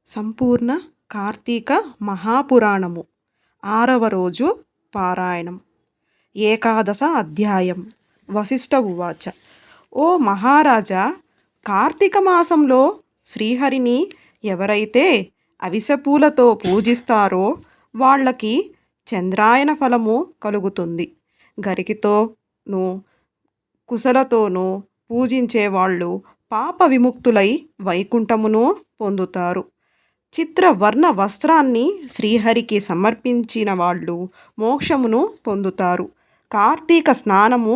సంపూర్ణ కార్తీక మహాపురాణము 6వ రోజు పారాయణం. ఏకాదశ అధ్యాయం. వశిష్ఠ ఉవాచ. ఓ మహారాజా, కార్తీక మాసంలో శ్రీహరిని ఎవరైతే అవిసెపూలతో పూజిస్తారో వాళ్ళకి చంద్రాయన ఫలము కలుగుతుంది. గరికితోనూ కుశలతోనూ పూజించేవాళ్ళు పాప విముక్తులై వైకుంఠమును పొందుతారు. చిత్రవర్ణ వస్త్రాన్ని శ్రీహరికి సమర్పించిన వాళ్ళు మోక్షమును పొందుతారు. కార్తీక స్నానము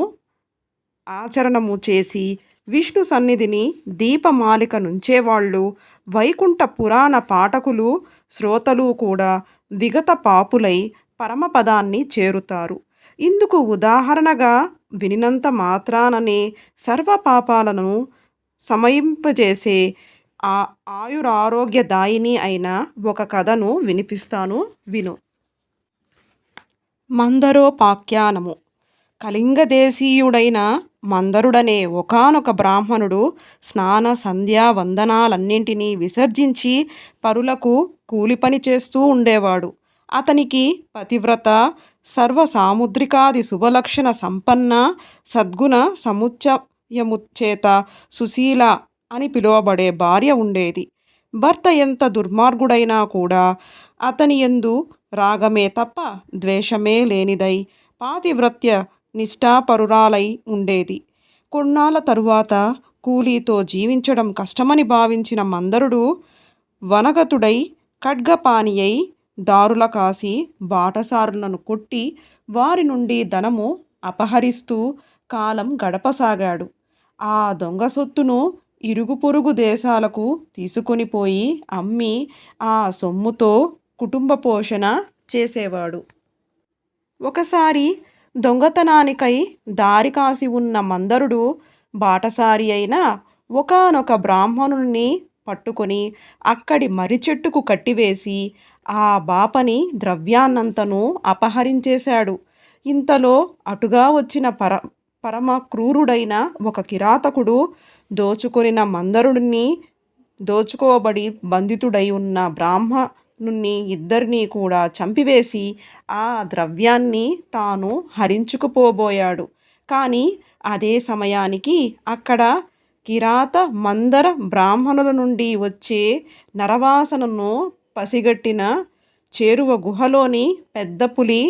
ఆచరణము చేసి విష్ణు సన్నిధిని దీపమాలిక నుంచేవాళ్ళు, వైకుంఠ పురాణ పాఠకులు, శ్రోతలు కూడా విగత పాపులై పరమపదాన్ని చేరుతారు. ఇందుకు ఉదాహరణగా వినినంత మాత్రాననే సర్వ పాపాలను సమయింపజేసే ఆయురారోగ్యదాయిని అయిన ఒక కథను వినిపిస్తాను, విను. మందరోపాఖ్యానము. కళింగదేశీయుడైన మందరుడనే ఒకానొక బ్రాహ్మణుడు స్నాన సంధ్యా వందనాలన్నింటినీ విసర్జించి పరులకు కూలిపని చేస్తూ ఉండేవాడు. అతనికి పతివ్రత, సర్వసాముద్రికాది శుభలక్షణ సంపన్న, సద్గుణ సముచ్చయముచేత సుశీల అని పిలువబడే భార్య ఉండేది. భర్త ఎంత దుర్మార్గుడైనా కూడా అతని యందు రాగమే తప్ప ద్వేషమే లేనిదై పాతివ్రత్య నిష్ఠాపరురాలై ఉండేది. కొన్నాళ్ళ తరువాత కూలీతో జీవించడం కష్టమని భావించిన మందరుడు వనగతుడై ఖడ్గపాణియై దారుల కాసి బాటసారులను కొట్టి వారి నుండి ధనము అపహరిస్తూ కాలం గడపసాగాడు. ఆ దొంగ సొత్తును ఇరుగు పొరుగు దేశాలకు తీసుకొని పోయి అమ్మి ఆ సొమ్ముతో కుటుంబ పోషణ చేసేవాడు. ఒకసారి దొంగతనానికై దారి కాసి ఉన్న మందరుడు బాటసారి అయిన ఒకానొక బ్రాహ్మణుని పట్టుకొని అక్కడి మర్రి చెట్టుకు కట్టివేసి ఆ బాపని ద్రవ్యాన్నంతను అపహరించేశాడు. ఇంతలో అటుగా వచ్చిన పరమ క్రూరుడైన ఒక కిరాతకుడు దోచుకొనిన మందరుడిని, దోచుకోబడి బంధితుడై ఉన్న బ్రాహ్మణుని ఇద్దరినీ కూడా చంపివేసి ఆ ద్రవ్యాన్ని తాను హరించుకుపోబోయాడు. కానీ అదే సమయానికి అక్కడ కిరాత మందర బ్రాహ్మణుల నుండి వచ్చే నరవాసనను పసిగట్టిన చేరువ గుహలోని పెద్ద పులి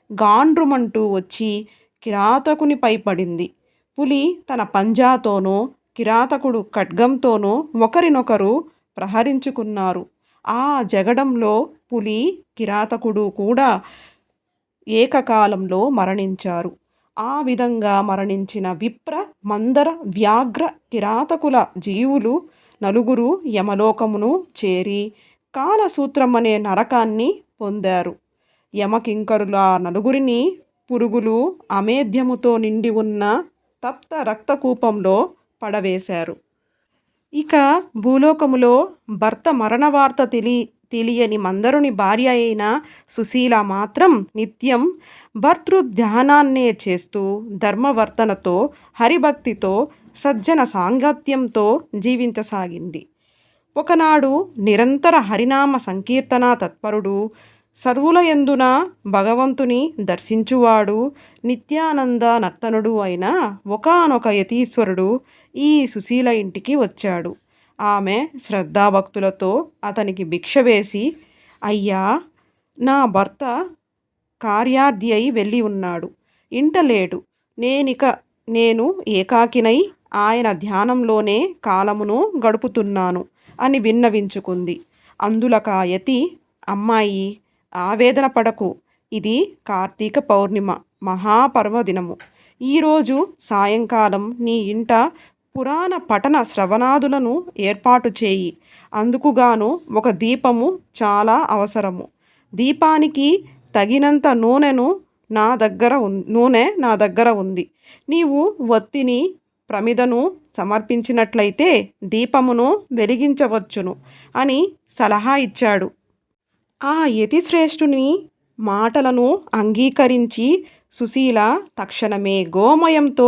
గాండ్రుమంటూ వచ్చి కిరాతకునిపై పడింది. పులి తన పంజాతోనూ కిరాతకుడు ఖడ్గంతోనూ ఒకరినొకరు ప్రహరించుకున్నారు. ఆ జగడంలో పులి, కిరాతకుడు కూడా ఏకకాలంలో మరణించారు. ఆ విధంగా మరణించిన విప్ర, మందర, వ్యాఘ్ర, కిరాతకుల జీవులు నలుగురు యమలోకమును చేరి కాలసూత్రమనే నరకాన్ని పొందారు. యమకింకరుల నలుగురిని పురుగులు అమేధ్యముతో నిండి ఉన్న తప్త రక్తకూపంలో పడవేశారు. ఇక భూలోకములో భర్త మరణ వార్త తెలియని మందరుని భార్య అయిన సుశీల మాత్రం నిత్యం భర్తృధ్యానాన్నే చేస్తూ ధర్మవర్తనతో, హరిభక్తితో, సజ్జన సాంగత్యంతో జీవించసాగింది. ఒకనాడు నిరంతర హరినామ సంకీర్తన తత్పరుడు, సర్వులయందున భగవంతుని దర్శించువాడు, నిత్యానంద నర్తనుడు అయిన ఒకానొక యతీశ్వరుడు ఈ సుశీల ఇంటికి వచ్చాడు. ఆమె శ్రద్ధాభక్తులతో అతనికి భిక్ష వేసి, అయ్యా, నా భర్త కార్యార్థి అయి వెళ్ళి ఉన్నాడు, ఇంట లేడు. నేను ఏకాకినై ఆయన ధ్యానంలోనే కాలమును గడుపుతున్నాను అని విన్నవించుకుంది. అందులకా యతి, అమ్మాయి, ఆవేదన పడకు. ఇది కార్తీక పౌర్ణిమ మహాపర్వదినము. ఈరోజు సాయంకాలం నీ ఇంట పురాణ పఠన శ్రవణాదులను ఏర్పాటు చేయి. అందుకుగాను ఒక దీపము చాలా అవసరము. దీపానికి తగినంత నూనె నా దగ్గర ఉంది. నీవు వత్తిని, ప్రమిదను సమర్పించినట్లయితే దీపమును వెలిగించవచ్చును అని సలహా ఇచ్చాడు. ఆ యతిశ్రేష్ఠుని మాటలను అంగీకరించి సుశీల తక్షణమే గోమయంతో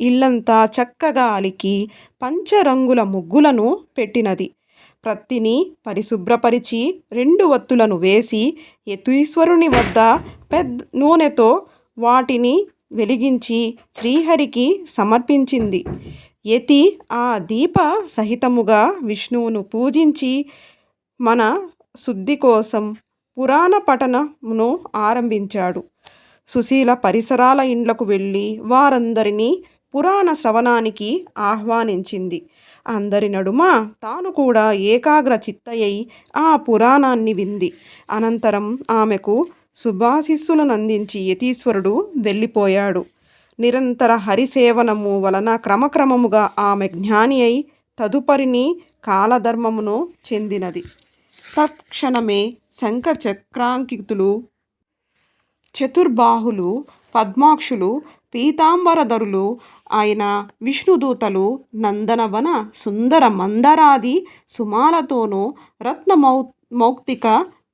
ఇల్లంతా చక్కగా అలికి పంచరంగుల ముగ్గులను పెట్టినది. ప్రత్తిని పరిశుభ్రపరిచి 2 వత్తులను వేసి యతీశ్వరుని వద్ద నూనెతో వాటిని వెలిగించి శ్రీహరికి సమర్పించింది. యతి ఆ దీప సహితముగా విష్ణువును పూజించి మన శుద్ధి కోసం పురాణ పఠనమును ఆరంభించాడు. సుశీల పరిసరాల ఇండ్లకు వెళ్ళి వారందరినీ పురాణ శ్రవణానికి ఆహ్వానించింది. అందరి నడుమ తాను కూడా ఏకాగ్ర చిత్తయై ఆ పురాణాన్ని వింది. అనంతరం ఆమెకు శుభాశిస్సులనందించి యతీశ్వరుడు వెళ్ళిపోయాడు. నిరంతర హరిసేవనము వలన క్రమక్రమముగా ఆమె జ్ఞాని అయి తదుపరిని కాలధర్మమును చెందినది. తత్క్షణమే శంఖచక్రాంకితులు, చతుర్బాహులు, పద్మాక్షులు, పీతాంబరధరులు అయిన విష్ణుదూతలు నందనవన సుందర మందరాది సుమాలతోనూ మౌక్తిక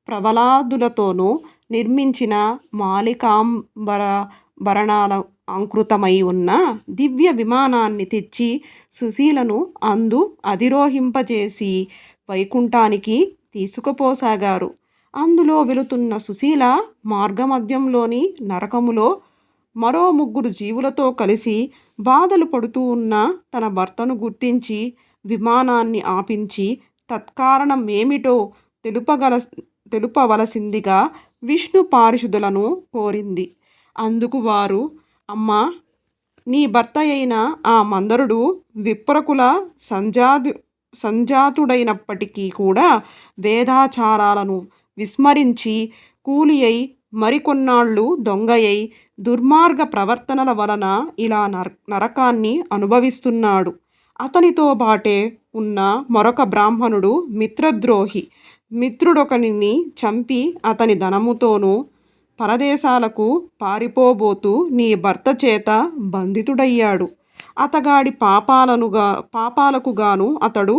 ప్రబలాదులతోనూ నిర్మించిన మాలికాంబర భరణాల అంకృతమై ఉన్న దివ్య విమానాన్ని తెచ్చి సుశీలను అందు అధిరోహింపజేసి వైకుంఠానికి తీసుకుపోసాగారు. అందులో వెళుతున్న సుశీల మార్గమధ్యంలోని నరకములో మరో 3 జీవులతో కలిసి బాధలు పడుతూ ఉన్న తన భర్తను గుర్తించి విమానాన్ని ఆపించి తత్కారణం ఏమిటో తెలుపవలసిందిగా విష్ణు పారిషదులను కోరింది. అందుకు వారు, అమ్మా, నీ భర్త అయిన ఆ మందరుడు విప్రకుల సంజాతుడైనప్పటికీ కూడా వేదాచారాలను విస్మరించి కూలి అయి మరికొన్నాళ్ళు దొంగయై దుర్మార్గ ప్రవర్తనల వలన ఇలా నరకాన్ని అనుభవిస్తున్నాడు. అతనితో బాటే ఉన్న మరొక బ్రాహ్మణుడు మిత్రద్రోహి. మిత్రుడొకనిని చంపి అతని ధనముతోనూ పరదేశాలకు పారిపోబోతూ నీ భర్త చేత బంధితుడయ్యాడు. అతగాడి పాపాలకు గాను అతడు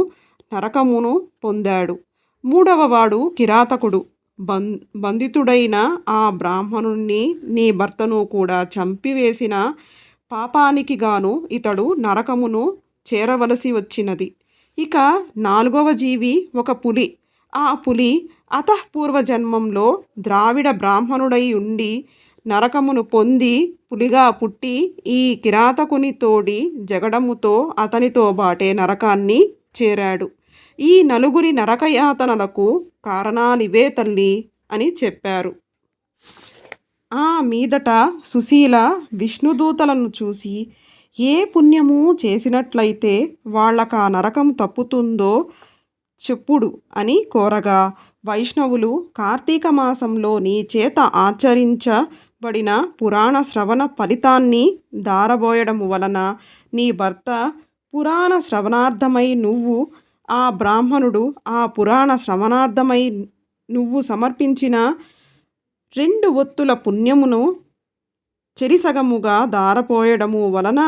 నరకమును పొందాడు. 3వ వాడు కిరాతకుడు. బంధితుడైన ఆ బ్రాహ్మణుణ్ణి నీ భర్తను కూడా చంపివేసిన పాపానికి గాను ఇతడు నరకమును చేరవలసి వచ్చినది. ఇక 4వ జీవి ఒక పులి. ఆ పులి పూర్వజన్మంలో ద్రావిడ బ్రాహ్మణుడై ఉండి నరకమును పొంది పులిగా పుట్టి ఈ కిరాతకుని తోడి జగడముతో అతనితో బాటే నరకాన్ని చేరాడు. ఈ 4 నరకయాతనలకు కారణాలివే తల్లి అని చెప్పారు. ఆ మీదట సుశీల విష్ణుదూతలను చూసి, ఏ పుణ్యము చేసినట్లయితే వాళ్ళకా నరకం తప్పుతుందో చెప్పుడు అని కోరగా, వైష్ణవులు కార్తీక మాసంలో నీ చేత ఆచరించబడిన పురాణ శ్రవణ ఫలితాన్ని దారబోయడము వలన నీ భర్త పురాణ శ్రవణార్థమై ఆ బ్రాహ్మణుడు ఆ పురాణ శ్రవణార్థమై నువ్వు సమర్పించిన 2 ఒత్తుల పుణ్యమును చెరిసగముగా దారపోయడము వలన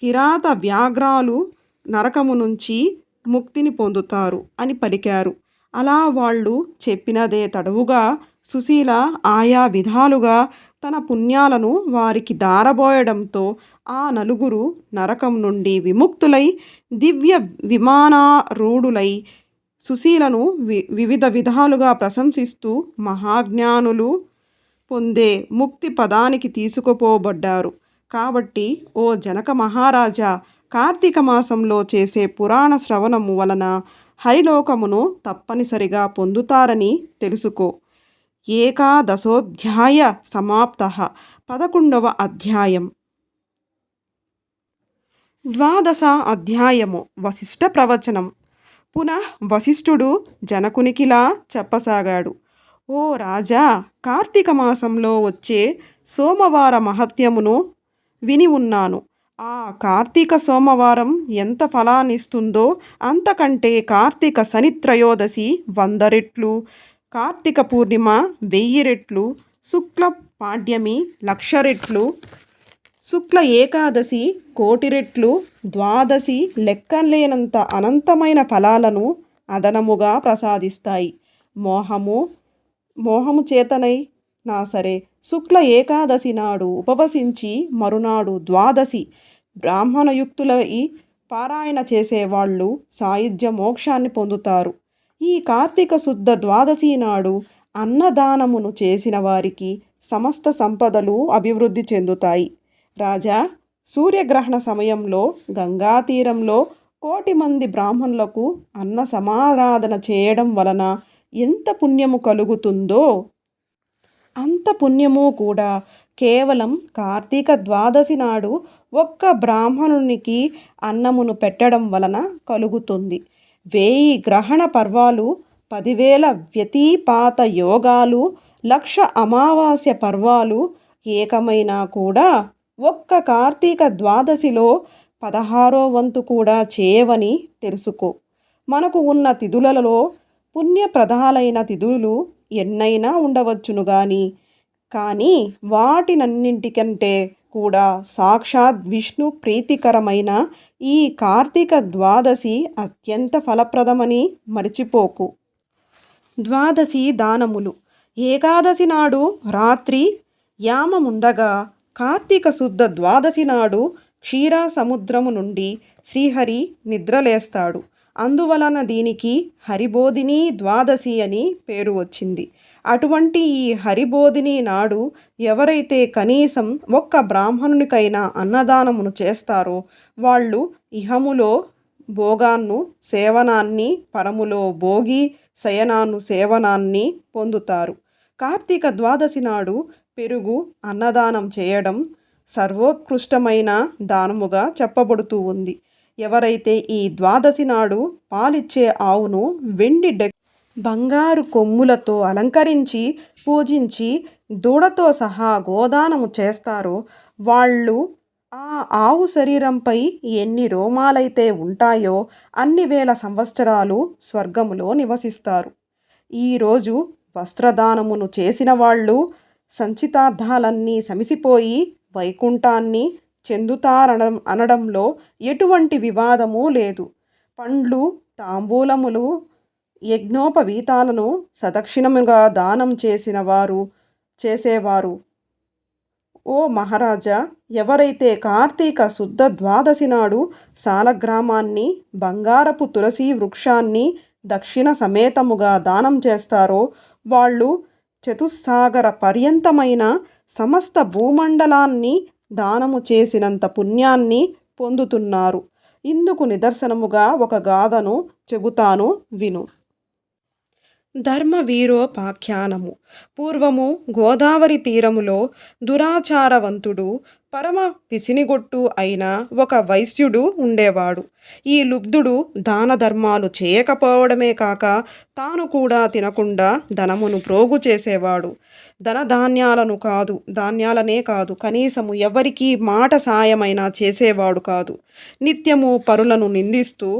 కిరాత వ్యాఘ్రాలు నరకము నుంచి ముక్తిని పొందుతారు అని పలికారు. అలా వాళ్ళు చెప్పినదే తడవుగా సుశీల ఆయా విధాలుగా తన పుణ్యాలను వారికి దారబోయడంతో ఆ 4 నరకం నుండి విముక్తులై దివ్య విమానారూఢులై సుశీలను వివిధ విధాలుగా ప్రశంసిస్తూ మహాజ్ఞానులు పొందే ముక్తి పదానికి తీసుకుపోబడ్డారు. కాబట్టి ఓ జనక మహారాజా, కార్తీక మాసంలో చేసే పురాణ శ్రవణము వలన హరిలోకమును తప్పనిసరిగా పొందుతారని తెలుసుకో. ఏకాదశోధ్యాయ సమాప్తః. 11వ అధ్యాయం. 12వ అధ్యాయము. వశిష్ఠ ప్రవచనం. పునః వశిష్ఠుడు జనకునికిలా చెప్పసాగాడు. ఓ రాజా, కార్తీక మాసంలో వచ్చే సోమవార మహత్యమును విని ఉన్నాను. ఆ కార్తీక సోమవారం ఎంత ఫలాన్నిస్తుందో అంతకంటే కార్తీక శని త్రయోదశి 100 రెట్లు, కార్తీక పూర్ణిమ 1000 రెట్లు, శుక్ల పాడ్యమి 1,00,000 రెట్లు, శుక్ల ఏకాదశి 1,00,000 రెట్లు, ద్వాదశి లెక్కలేనంత అనంతమైన ఫలాలను అదనముగా ప్రసాదిస్తాయి. మోహము చేతనై నా సరే శుక్ల ఏకాదశి నాడు ఉపవసించి మరునాడు ద్వాదశి బ్రాహ్మణయుక్తులై పారాయణ చేసేవాళ్ళు సాయుధ్య మోక్షాన్ని పొందుతారు. ఈ కార్తీక శుద్ధ ద్వాదశి నాడు అన్నదానమును చేసిన వారికి సమస్త సంపదలు అభివృద్ధి చెందుతాయి. రాజా, సూర్యగ్రహణ సమయంలో గంగా తీరంలో 1,00,00,000 బ్రాహ్మణులకు అన్న సమారాధన చేయడం వలన ఎంత పుణ్యము కలుగుతుందో అంత పుణ్యము కూడా కేవలం కార్తీక ద్వాదశి నాడు ఒక్క బ్రాహ్మణునికి అన్నమును పెట్టడం వలన కలుగుతుంది. 1000 గ్రహణ పర్వాలు, 10,000 వ్యతిపాత యోగాలు, 1,00,000 అమావాస్య పర్వాలు ఏకమైనా కూడా ఒక్క కార్తీక ద్వాదశిలో 16వ వంతు కూడా చేయవని తెలుసుకో. మనకు ఉన్న తిథులలో పుణ్యప్రదాలైన తిథులు ఎన్నైనా ఉండవచ్చును కానీ వాటినన్నింటికంటే కూడా సాక్షాత్ విష్ణు ప్రీతికరమైన ఈ కార్తీక ద్వాదశి అత్యంత ఫలప్రదమని మరిచిపోకు. ద్వాదశి దానములు. ఏకాదశి నాడు రాత్రి యామముండగా కార్తీక శుద్ధ ద్వాదశి నాడు క్షీర సముద్రము నుండి శ్రీహరి నిద్రలేస్తాడు. అందువలన దీనికి హరిబోధిని ద్వాదశి అని పేరు వచ్చింది. అటువంటి ఈ హరిబోధిని నాడు ఎవరైతే కనీసం ఒక్క బ్రాహ్మణునికైనా అన్నదానమును చేస్తారో వాళ్ళు ఇహములో భోగాన్ని సేవనాన్ని, పరములో భోగి శయనాను సేవనాన్ని పొందుతారు. కార్తీక ద్వాదశి నాడు పెరుగు అన్నదానం చేయడం సర్వోత్కృష్టమైన దానముగా చెప్పబడుతూ ఉంది. ఎవరైతే ఈ ద్వాదశి నాడు పాలిచ్చే ఆవును వెండి బంగారు కొమ్ములతో అలంకరించి పూజించి దూడతో సహా గోదానము చేస్తారో వాళ్ళు ఆ ఆవు శరీరంపై ఎన్ని రోమాలైతే ఉంటాయో అన్ని వేల సంవత్సరాలు స్వర్గములో నివసిస్తారు. ఈరోజు వస్త్రదానమును చేసిన వాళ్ళు సంచితార్థాలన్నీ సమిసిపోయి వైకుంఠాన్ని చెందుతారనడంలో ఎటువంటి వివాదము లేదు. పండ్లు, తాంబూలములు, యజ్ఞోపవీతాలను సదక్షిణముగా దానం చేసేవారు. ఓ మహారాజా, ఎవరైతే కార్తీక శుద్ధ ద్వాదశి నాడు సాలగ్రామాన్ని, బంగారపు తులసి వృక్షాన్ని దక్షిణ సమేతముగా దానం చేస్తారో వాళ్ళు చతుస్సాగర పర్యంతమైన సమస్త భూమండలాన్ని దానము చేసినంత పుణ్యాన్ని పొందుతున్నారు. ఇందుకు నిదర్శనముగా ఒక గాథను చెబుతాను విను. ధర్మవీరోపాఖ్యానము. పూర్వము గోదావరి తీరములో దురాచారవంతుడు, పరమ పిసినిగొట్టు అయిన ఒక వైశ్యుడు ఉండేవాడు. ఈ లుబ్ధుడు దాన ధర్మాలు చేయకపోవడమే కాక తాను కూడా తినకుండా ధనమును ప్రోగు చేసేవాడు. ధాన్యాలనే కాదు, కనీసము ఎవరికి మాట సాయమైనా చేసేవాడు కాదు. నిత్యము పరులను నిందిస్తూ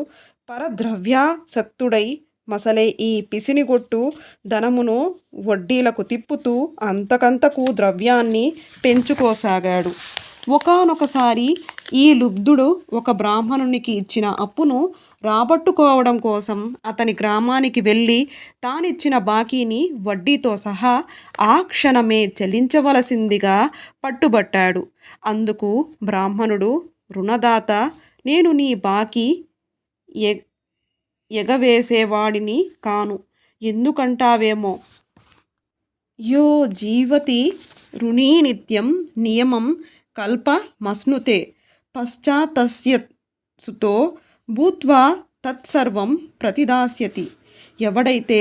పరద్రవ్యాసక్తుడై మసలే ఈ పిసినిగొట్టు ధనమును వడ్డీలకు తిప్పుతూ అంతకంతకు ద్రవ్యాన్ని పెంచుకోసాగాడు. ఒకానొకసారి ఈ లుబ్ధుడు ఒక బ్రాహ్మణునికి ఇచ్చిన అప్పును రాబట్టుకోవడం కోసం అతని గ్రామానికి వెళ్ళి తానిచ్చిన బాకీని వడ్డీతో సహా ఆ క్షణమే చెల్లించవలసిందిగా పట్టుబట్టాడు. అందుకు బ్రాహ్మణుడు, రుణదాత, నేను నీ బాకీ ఎగవేసేవాడిని కాను. ఎందుకంటావేమో, యో జీవతి రుణీ నిత్యం నియమం కల్పమశ్నుతే పశ్చాత్తస్యతో భూత్వా తత్సర్వం ప్రతిదాస్యతి. ఎవడైతే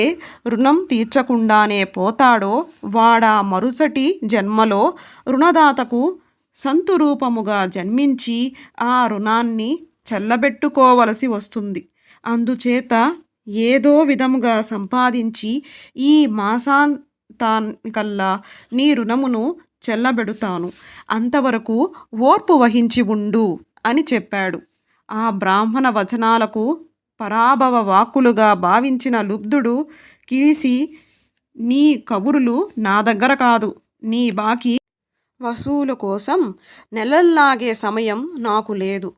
రుణం తీర్చకుండానే పోతాడో వాడా మరుసటి జన్మలో రుణదాతకు సంతురూపముగా జన్మించి ఆ రుణాన్ని చల్లబెట్టుకోవలసి వస్తుంది. అందుచేత ఏదో విధముగా సంపాదించి ఈ మాసాంతానికల్లా నీ రుణమును చెల్లబెడుతాను. అంతవరకు ఓర్పు వహించి ఉండు అని చెప్పాడు. ఆ బ్రాహ్మణ వచనాలకు పరాభవ వాక్కులుగా భావించిన లుబ్ధుడు కిరిసి, నీ కబురులు నా దగ్గర కాదు. నీ బాకీ వసూలు కోసం నెలల్లాగే సమయం నాకు లేదు.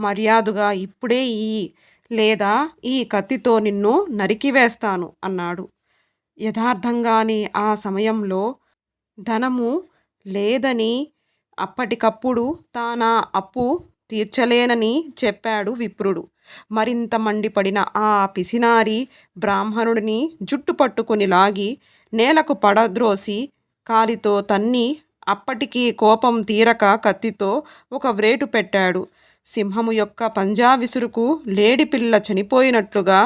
మర్యాదగా ఇప్పుడే ఇయ్యి, లేదా ఈ కత్తితో నిన్ను నరికివేస్తాను అన్నాడు. యథార్థంగానే ఆ సమయంలో ధనము లేదని అప్పటికప్పుడు తానా అప్పు తీర్చలేనని చెప్పాడు విప్రుడు. మరింత మండిపడిన ఆ పిసినారి బ్రాహ్మణుడిని జుట్టు పట్టుకుని లాగి నేలకు పడద్రోసి కాలితో తన్ని, అప్పటికి కోపం తీరక కత్తితో ఒక వ్రేటు పెట్టాడు. సింహము యొక్క పంజా విసురుకు లేడిపిల్ల చనిపోయినట్లుగా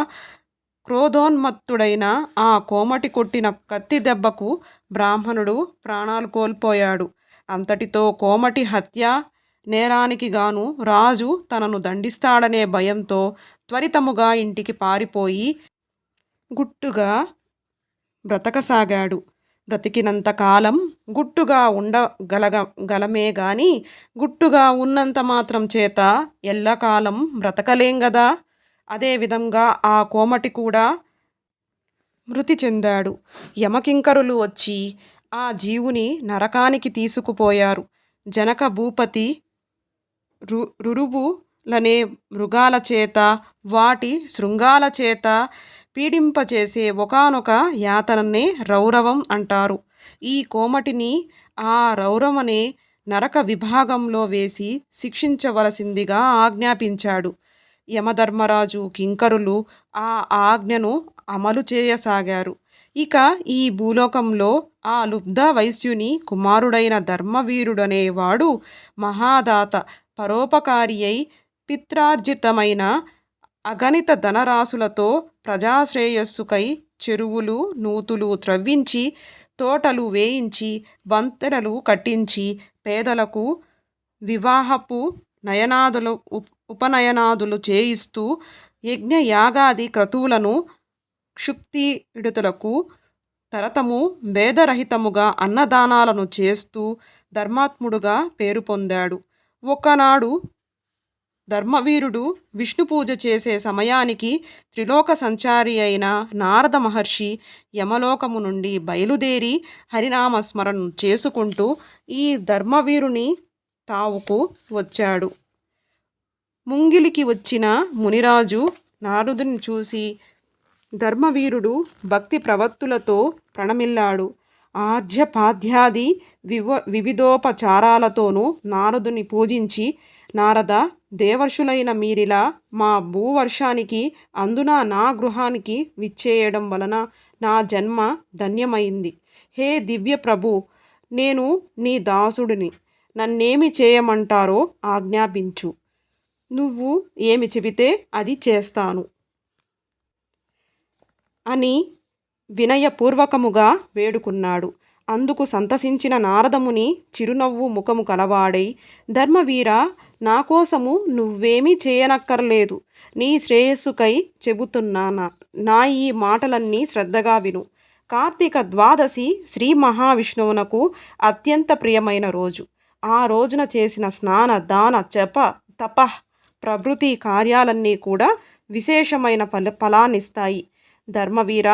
క్రోధోన్మత్తుడైన ఆ కోమటి కొట్టిన కత్తి దెబ్బకు బ్రాహ్మణుడు ప్రాణాలు కోల్పోయాడు. అంతటితో కోమటి హత్య నేరానికి గాను రాజు తనను దండిస్తాడనే భయంతో త్వరితముగా ఇంటికి పారిపోయి గుట్టుగా బ్రతకసాగాడు. బ్రతికినంత కాలం గుట్టుగా గలమే గాని గుట్టుగా ఉన్నంత మాత్రం చేత ఎల్లకాలం బ్రతకలేం గదా. అదేవిధంగా ఆ కోమటి కూడా మృతి చెందాడు. యమకింకరులు వచ్చి ఆ జీవుని నరకానికి తీసుకుపోయారు. జనక భూపతి రురువులనే మృగాల చేత, వాటి శృంగాల చేత పీడింపచేసే ఒకానొక యాతననే రౌరవం అంటారు. ఈ కోమటిని ఆ రౌరవనే నరక విభాగంలో వేసి శిక్షించవలసిందిగా ఆజ్ఞాపించాడు. యమధర్మరాజు కింకరులు ఆ ఆజ్ఞను అమలు చేయసాగారు. ఇక ఈ భూలోకంలో ఆ లుబ్ధ వైశ్యుని కుమారుడైన ధర్మవీరుడనేవాడు మహాదాత, పరోపకారి అయి పిత్రార్జితమైన అగణిత ధనరాశులతో ప్రజాశ్రేయస్సుకై చెరువులు నూతులు త్రవ్వించి, తోటలు వేయించి, వంతెనలు కట్టించి, పేదలకు వివాహపు నయనాదులు ఉపనయనాదులు చేయిస్తూ, యజ్ఞయాగాది క్రతువులను క్షుప్తిడుతలకు తరతము భేదరహితముగా అన్నదానాలను చేస్తూ ధర్మాత్ముడుగా పేరు పొందాడు. ఒకనాడు ధర్మవీరుడు విష్ణు పూజ చేసే సమయానికి త్రిలోక సంచారి అయిన నారద మహర్షి యమలోకము నుండి బయలుదేరి హరినామస్మరణ చేసుకుంటూ ఈ ధర్మవీరుని తావుకు వచ్చాడు. ముంగిలికి వచ్చిన మునిరాజు నారదుని చూసి ధర్మవీరుడు భక్తి ప్రవత్తులతో ప్రణమిల్లాడు. ఆర్ఘ్యపాద్యాది వివిధోపచారాలతోనూ నారదుని పూజించి, నారద, దేవర్షులైన మీరిలా మా భూవర్షానికి అందున నా గృహానికి విచ్చేయడం వలన నా జన్మ ధన్యమైంది. హే దివ్య ప్రభు, నేను నీ దాసుడిని. నన్నేమి చేయమంటారో ఆజ్ఞాపించు. నువ్వు ఏమి చెబితే అది చేస్తాను అని వినయపూర్వకముగా వేడుకున్నాడు. అందుకు సంతసించిన నారదముని చిరునవ్వు ముఖము కలవాడై, ధర్మవీర, నా కోసము నువ్వేమీ చేయనక్కర్లేదు. నీ శ్రేయస్సుకై చెబుతున్నానా. నా ఈ మాటలన్నీ శ్రద్ధగా విను. కార్తీక ద్వాదశి శ్రీ మహావిష్ణువునకు అత్యంత ప్రియమైన రోజు. ఆ రోజున చేసిన స్నాన దాన జప తప ప్రభృతి కార్యాలన్నీ కూడా విశేషమైన ఫలాన్నిస్తాయి. ధర్మవీర,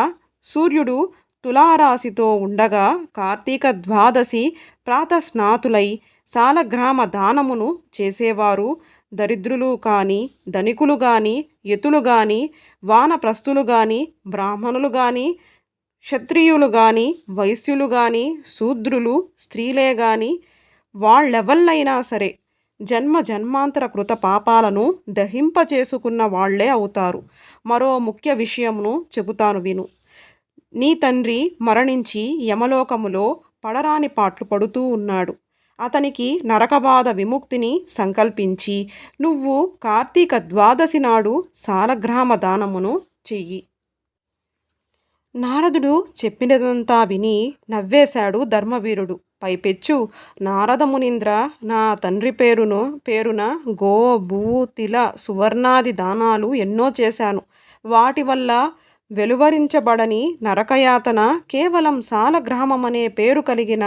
సూర్యుడు తులారాశితో ఉండగా కార్తీక ద్వాదశి ప్రాతస్నాతులై సాలగ్రామ దానమును చేసేవారు దరిద్రులు కానీ, ధనికులు కానీ, యతులు కానీ, వానప్రస్థులు కానీ, బ్రాహ్మణులు కానీ, క్షత్రియులు కానీ, వైశ్యులు కానీ, శూద్రులు, స్త్రీలే కానీ, వాళ్ళెవళ్ళైనా సరే జన్మాంతర కృత పాపాలను దహింపచేసుకున్న వాళ్లే అవుతారు. మరో ముఖ్య విషయమును చెబుతాను విను. నీ తండ్రి మరణించి యమలోకములో పడరాని పాట్లు పడుతూ ఉన్నాడు. అతనికి నరకబాధ విముక్తిని సంకల్పించి నువ్వు కార్తీక ద్వాదశి నాడు సాలగ్రామ దానమును చెయ్యి. నారదుడు చెప్పినదంతా విని నవ్వేశాడు ధర్మవీరుడు. పైపెచ్చు, నారద మునీంద్ర, నా తండ్రి పేరున గో భూ తిల సువర్ణాది దానాలు ఎన్నో చేశాను. వాటి వల్ల వెలువరించబడని నరకయాతన కేవలం సాలగ్రామమనే పేరు కలిగిన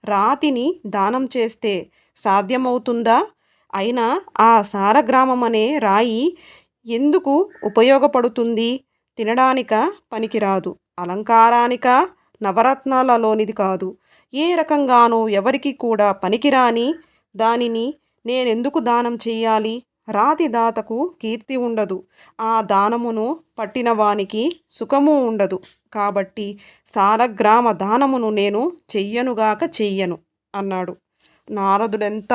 రాతిని దానం చేస్తే సాధ్యమవుతుందా? అయినా ఆ సాలగ్రామమనే రాయి ఎందుకు ఉపయోగపడుతుంది? తినడానిక పనికిరాదు, అలంకారానిక, నవరత్నాలలోనిది కాదు. ఏ రకంగానూ ఎవరికి కూడా పనికిరాని దానిని నేనెందుకు దానం చెయ్యాలి? రాతి దాతకు కీర్తి ఉండదు, ఆ దానమును పట్టిన వానికి సుఖము ఉండదు. కాబట్టి సాలగ్రామ దానమును నేను చెయ్యనుగాక చెయ్యను అన్నాడు. నారదుడెంత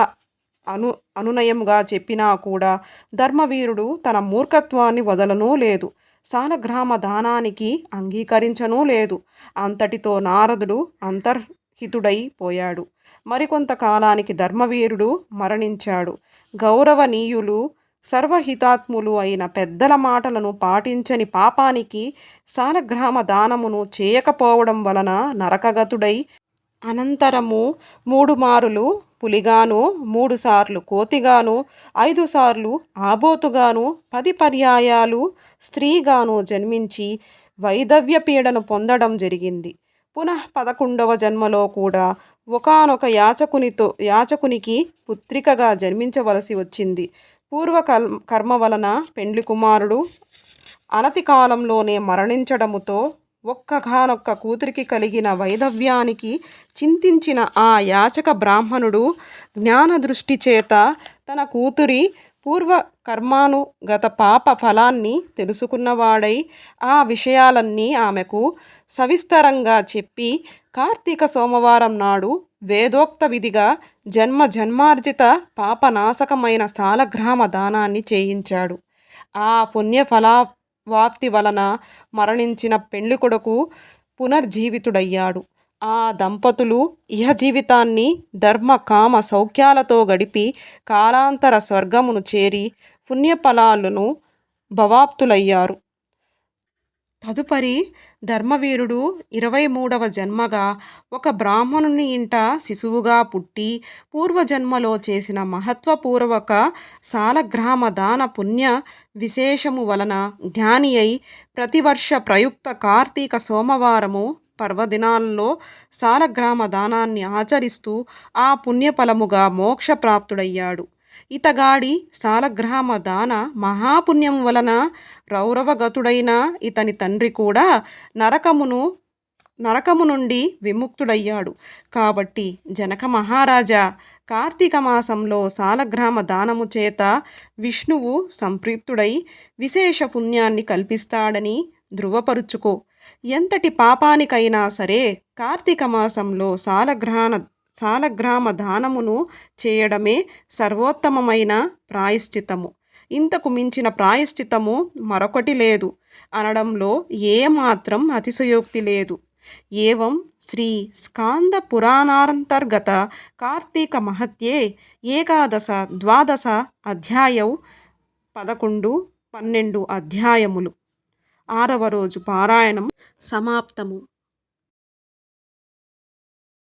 అను అనునయంగా చెప్పినా కూడా ధర్మవీరుడు తన మూర్ఖత్వాన్ని వదలనూ లేదు. సాలగ్రామ దానానికి అంగీకరించనూ లేదు. అంతటితో నారదుడు అంతర్హితుడై పోయాడు. మరికొంత కాలానికి ధర్మవీరుడు మరణించాడు. గౌరవనీయులు సర్వహితాత్ములు అయిన పెద్దల మాటలను పాటించని పాపానికి సాలగ్రామ దానమును చేయకపోవడం వలన నరకగతుడై అనంతరము 3 మారులు పులిగాను, 3 సార్లు కోతిగాను, 5 సార్లు ఆబోతుగాను, 10 పర్యాయాలు స్త్రీగాను జన్మించి వైధవ్య పీడను పొందడం జరిగింది. పునః 11వ జన్మలో కూడా ఒకానొక యాచకునికి పుత్రికగా జన్మించవలసి వచ్చింది. కర్మ వలన పెండ్లి కుమారుడు అనతి కాలంలోనే మరణించడముతో ఒక్కగానొక్క కూతురికి కలిగిన వైధవ్యానికి చింతించిన ఆ యాచక బ్రాహ్మణుడు జ్ఞానదృష్టి చేత తన కూతురి పూర్వకర్మానుగత పాప ఫలాన్ని తెలుసుకున్నవాడై ఆ విషయాలన్నీ ఆమెకు సవిస్తరంగా చెప్పి కార్తీక సోమవారం నాడు వేదోక్త విధిగా జన్మార్జిత పాపనాశకమైన సాలగ్రామ దానాన్ని చేయించాడు. ఆ పుణ్యఫలవాప్తి వలన మరణించిన పెండ్లికొడుకు పునర్జీవితుడయ్యాడు. ఆ దంపతులు ఇహజీవితాన్ని ధర్మ కామ సౌఖ్యాలతో గడిపి కాలాంతర స్వర్గమును చేరి పుణ్యఫలాలను భవాప్తులయ్యారు. తదుపరి ధర్మవీరుడు 23వ జన్మగా ఒక బ్రాహ్మణుని ఇంట శిశువుగా పుట్టి పూర్వజన్మలో చేసిన మహత్వపూర్వక సాలగ్రామ దాన పుణ్య విశేషము వలన జ్ఞాని అయి ప్రతివర్ష ప్రయుక్త కార్తీక సోమవారము పర్వదినాల్లో సాలగ్రామ దానాన్ని ఆచరిస్తూ ఆ పుణ్యఫలముగా మోక్షప్రాప్తుడయ్యాడు. ఇతగాడి సాలగ్రామ దాన మహాపుణ్యం వలన రౌరవగతుడైన ఇతని తండ్రి కూడా నరకము నుండి విముక్తుడయ్యాడు. కాబట్టి జనక మహారాజా, కార్తీక మాసంలో సాలగ్రామ దానము చేత విష్ణువు సంప్రీప్తుడై విశేష పుణ్యాన్ని కల్పిస్తాడని ధృవపరుచుకో. ఎంతటి పాపానికైనా సరే కార్తీక మాసంలో సాలగ్రామ దానమును చేయడమే సర్వోత్తమమైన ప్రాయశ్చితము. ఇంతకు మించిన ప్రాయశ్చితము మరొకటి లేదు అనడంలో ఏమాత్రం అతిశయోక్తి లేదు. ఏవం శ్రీ స్కాంద పురాణాంతర్గత కార్తీక మహత్యే ఏకాదశ ద్వాదశ అధ్యాయౌ 11, 12 అధ్యాయములు. 6వ రోజు పారాయణం సమాప్తము.